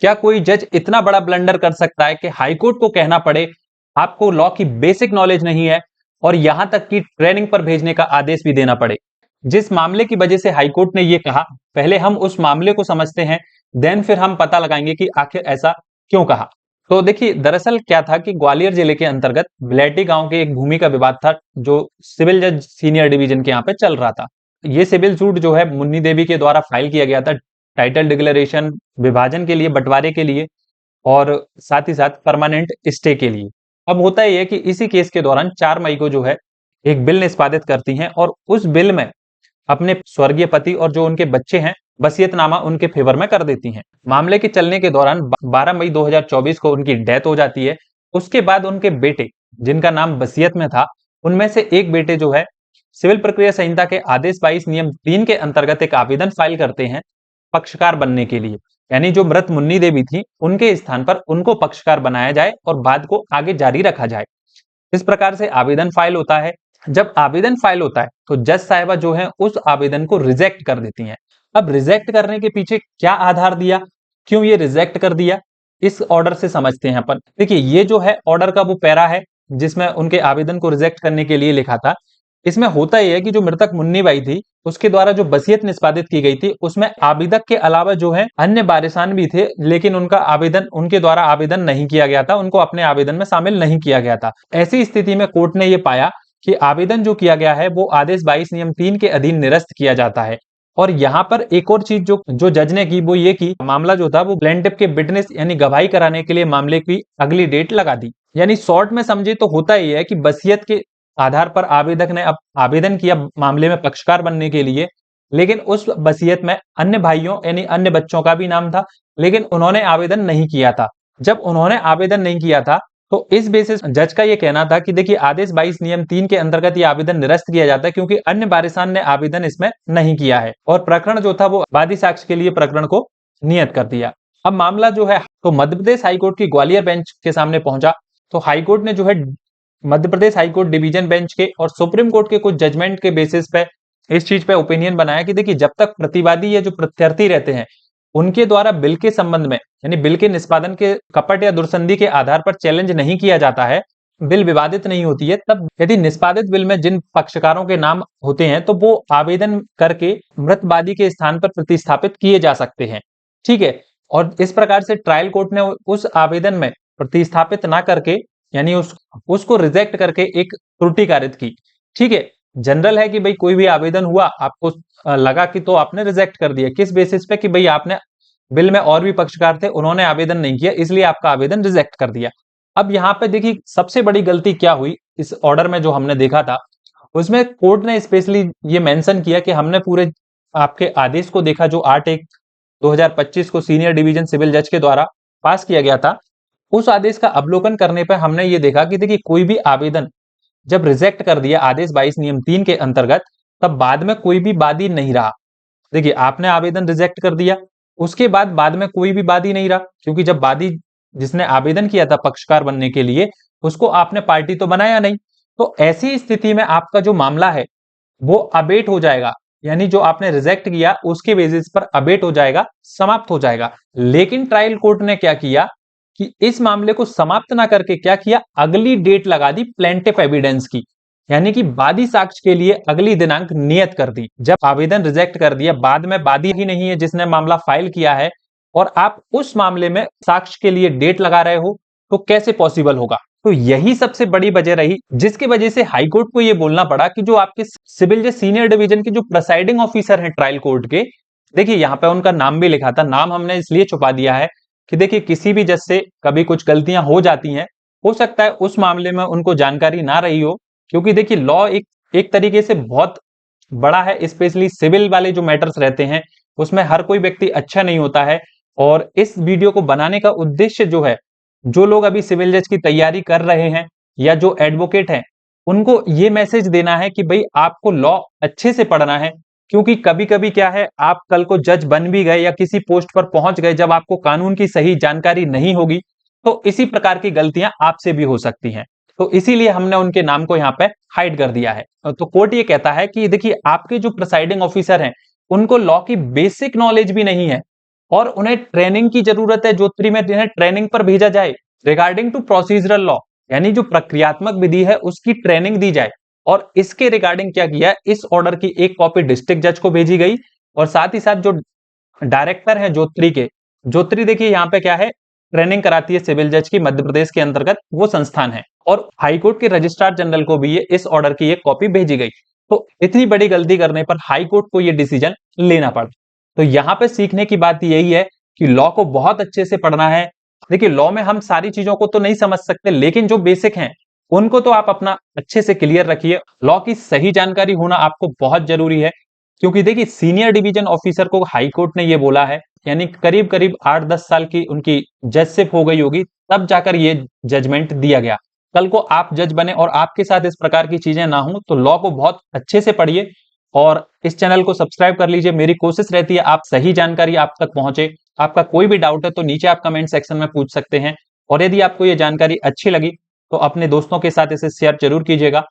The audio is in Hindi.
क्या कोई जज इतना बड़ा ब्लंडर कर सकता है कि हाईकोर्ट को कहना पड़े आपको लॉ की बेसिक नॉलेज नहीं है और यहां तक कि ट्रेनिंग पर भेजने का आदेश भी देना पड़े? जिस मामले की वजह से हाईकोर्ट ने यह कहा, पहले हम उस मामले को समझते हैं, देन फिर हम पता लगाएंगे कि आखिर ऐसा क्यों कहा। तो देखिए, दरअसल क्या था कि ग्वालियर जिले के अंतर्गत बिलेटी गांव के एक भूमि का विवाद था, जो सिविल जज सीनियर डिवीजन के यहाँ पे चल रहा था। ये सिविल सूट जो है मुन्नी देवी के द्वारा फाइल किया गया था, टाइटल डिक्लेरेशन, विभाजन के लिए, बंटवारे के लिए और साथ ही साथ परमानेंट स्टे के लिए। अब होता यह है कि इसी केस के दौरान 4 मई को जो है एक बिल निष्पादित करती हैं और उस बिल में अपने स्वर्गीय पति और जो उनके बच्चे हैं, वसीयतनामा उनके फेवर में कर देती हैं। मामले के चलने के दौरान 12 मई 2024 को उनकी डेथ हो जाती है। उसके बाद उनके बेटे, जिनका नाम वसीयत में था, उनमें से एक बेटे जो है सिविल प्रक्रिया संहिता के आदेश 22 नियम 3 के अंतर्गत एक आवेदन फाइल करते हैं पक्षकार बनने के लिए। यानी जो मृत मुन्नी देवी थी, उनके स्थान पर उनको पक्षकार बनाया जाए और वाद को आगे जारी रखा जाए। इस प्रकार से आवेदन फाइल होता है। जब आवेदन फाइल होता है तो जज साहिबा जो है उस आवेदन को रिजेक्ट कर देती हैं। अब रिजेक्ट करने के पीछे क्या आधार दिया, क्यों ये रिजेक्ट कर दिया, इस ऑर्डर से समझते हैं अपन। देखिए, ये जो है ऑर्डर का वो पैरा है जिसमें उनके आवेदन को रिजेक्ट करने के लिए लिखा था। इसमें होता यह है कि जो मृतक मुन्नी बाई थी, उसके द्वारा जो वसीयत निष्पादित की गई थी, उसमें आवेदक के अलावा जो है अन्य वारिसान भी थे, लेकिन उनके द्वारा आवेदन नहीं किया गया था, उनको अपने आवेदन में शामिल नहीं किया गया था। ऐसी स्थिति में कोर्ट ने यह पाया कि आवेदन जो किया गया है वो आदेश 22 नियम 3 के अधीन निरस्त किया जाता है। और यहाँ पर एक और चीज जो जज ने की वो ये की, मामला जो था वो प्लेंटिफ के विटनेस यानी गवाही कराने के लिए मामले की अगली डेट लगा दी। यानी शॉर्ट में समझे तो होता ही है कि वसीयत के आधार पर आवेदक ने अब आवेदन किया मामले में पक्षकार बनने के लिए, लेकिन उस वसीयत में अन्य भाइयों यानी अन्य बच्चों का भी नाम था, लेकिन उन्होंने आवेदन नहीं किया था। जब उन्होंने आवेदन नहीं किया था तो इस बेसिस जज का यह कहना था कि देखिए, आदेश 22 नियम 3 के अंतर्गत यह आवेदन निरस्त किया जाता है क्योंकि अन्य वारिसान ने आवेदन इसमें नहीं किया है, और प्रकरण जो था वो वादी साक्ष्य के लिए प्रकरण को नियत कर दिया। अब मामला जो है तो मध्य प्रदेश हाईकोर्ट की ग्वालियर बेंच के सामने पहुंचा। तो हाईकोर्ट ने जो है Madhya Pradesh high court division bench के और सुप्रीम कोर्ट के कुछ जजमेंट के बेसिस पे इस चीज पे ओपिनियन बनाया कि देखिए, जब तक प्रतिवादी या जो प्रत्यार्थी रहते हैं उनके द्वारा बिल के संबंध में यानी बिल के निष्पादन के कपट या दुर्संधि के आधार पर चैलेंज नहीं किया जाता है, बिल विवादित नहीं होती है, तब यदि निष्पादित बिल में जिन पक्षकारों के नाम होते हैं तो वो आवेदन करके मृतवादी के स्थान पर प्रतिस्थापित किए जा सकते हैं। ठीक है। और इस प्रकार से ट्रायल कोर्ट ने उस आवेदन में प्रतिस्थापित ना करके यानी उसको रिजेक्ट करके एक त्रुटि कारित की। ठीक है। जनरल है कि भाई कोई भी आवेदन हुआ, आपको लगा कि तो आपने रिजेक्ट कर दिया, किस बेसिस पे कि भाई आपने बिल में और भी पक्षकार थे, उन्होंने आवेदन नहीं किया, इसलिए आपका आवेदन रिजेक्ट कर दिया। अब यहाँ पे देखिए, सबसे बड़ी गलती क्या हुई इस ऑर्डर में जो हमने देखा था, उसमें कोर्ट ने स्पेशली ये मेंशन किया कि हमने पूरे आपके आदेश को देखा जो 8/1/2025 को सीनियर डिवीजन सिविल जज के द्वारा पास किया गया था। उस आदेश का अवलोकन करने पर हमने ये देखा कि देखिए, कोई भी आवेदन जब रिजेक्ट कर दिया आदेश 22 नियम 3 के अंतर्गत, तब बाद में कोई भी वादी नहीं रहा। देखिए, आपने आवेदन रिजेक्ट कर दिया, उसके बाद में कोई भी वादी नहीं रहा, क्योंकि जब वादी जिसने आवेदन किया था पक्षकार बनने के लिए, उसको आपने पार्टी तो बनाया नहीं। तो ऐसी स्थिति में आपका जो मामला है वो अबेट हो जाएगा, यानी जो आपने रिजेक्ट किया उसके बेसिस पर अबेट हो जाएगा, समाप्त हो जाएगा। लेकिन ट्रायल कोर्ट ने क्या किया कि इस मामले को समाप्त ना करके क्या किया, अगली डेट लगा दी प्लेंटिफ एविडेंस की, यानी कि वादी साक्ष्य के लिए अगली दिनांक नियत कर दी। जब आवेदन रिजेक्ट कर दिया, बाद में वादी ही नहीं है जिसने मामला फाइल किया है, और आप उस मामले में साक्ष्य के लिए डेट लगा रहे हो, तो कैसे पॉसिबल होगा। तो यही सबसे बड़ी वजह रही जिसकी वजह से हाईकोर्ट को यह बोलना पड़ा कि जो आपके सिविल जज सीनियर डिवीजन के जो प्रिसाइडिंग ऑफिसर हैं ट्रायल कोर्ट के, देखिए यहां पे उनका नाम भी लिखा था, नाम हमने इसलिए छुपा दिया है कि देखिए, किसी भी जज से कभी कुछ गलतियां हो जाती हैं, हो सकता है उस मामले में उनको जानकारी ना रही हो, क्योंकि देखिए लॉ एक तरीके से बहुत बड़ा है, स्पेशली सिविल वाले जो मैटर्स रहते हैं उसमें हर कोई व्यक्ति अच्छा नहीं होता है। और इस वीडियो को बनाने का उद्देश्य जो है, जो लोग अभी सिविल जज की तैयारी कर रहे हैं या जो एडवोकेट हैं, उनको ये मैसेज देना है कि भाई आपको लॉ अच्छे से पढ़ना है, क्योंकि कभी कभी क्या है, आप कल को जज बन भी गए या किसी पोस्ट पर पहुंच गए, जब आपको कानून की सही जानकारी नहीं होगी तो इसी प्रकार की गलतियां आपसे भी हो सकती हैं। तो इसीलिए हमने उनके नाम को यहाँ पे हाइड कर दिया है। तो कोर्ट ये कहता है कि देखिए, आपके जो प्रिसाइडिंग ऑफिसर हैं उनको लॉ की बेसिक नॉलेज भी नहीं है, और उन्हें ट्रेनिंग की जरूरत है, जोत्री में जिन्हें ट्रेनिंग पर भेजा जाए रिगार्डिंग टू प्रोसीजरल लॉ, यानी जो प्रक्रियात्मक विधि है उसकी ट्रेनिंग दी जाए। और इसके रिगार्डिंग क्या किया, इस ऑर्डर की एक कॉपी डिस्ट्रिक्ट जज को भेजी गई और साथ ही साथ जो डायरेक्टर है जोत्री के, जोत्री देखिए यहाँ पे क्या है, ट्रेनिंग कराती है सिविल जज की, मध्य प्रदेश के अंतर्गत वो संस्थान है, और हाईकोर्ट के रजिस्ट्रार जनरल को भी ये इस ऑर्डर की एक कॉपी भेजी गई। तो इतनी बड़ी गलती करने पर हाईकोर्ट को ये डिसीजन लेना पड़ा। तो यहाँ पे सीखने की बात यही है कि लॉ को बहुत अच्छे से पढ़ना है। देखिए लॉ में हम सारी चीजों को तो नहीं समझ सकते, लेकिन जो बेसिक हैं उनको तो आप अपना अच्छे से क्लियर रखिए। लॉ की सही जानकारी होना आपको बहुत जरूरी है, क्योंकि देखिए सीनियर डिवीजन ऑफिसर को हाई कोर्ट ने ये बोला है, यानी करीब करीब 8-10 साल की उनकी जजशिप हो गई होगी, तब जाकर ये जजमेंट दिया गया। कल को आप जज बने और आपके साथ इस प्रकार की चीजें ना हो, तो लॉ को बहुत अच्छे से पढ़िए और इस चैनल को सब्सक्राइब कर लीजिए। मेरी कोशिश रहती है आप सही जानकारी आप तक पहुंचे। आपका कोई भी डाउट है तो नीचे आप कमेंट सेक्शन में पूछ सकते हैं, और यदि आपको ये जानकारी अच्छी लगी तो अपने दोस्तों के साथ इसे शेयर जरूर कीजिएगा।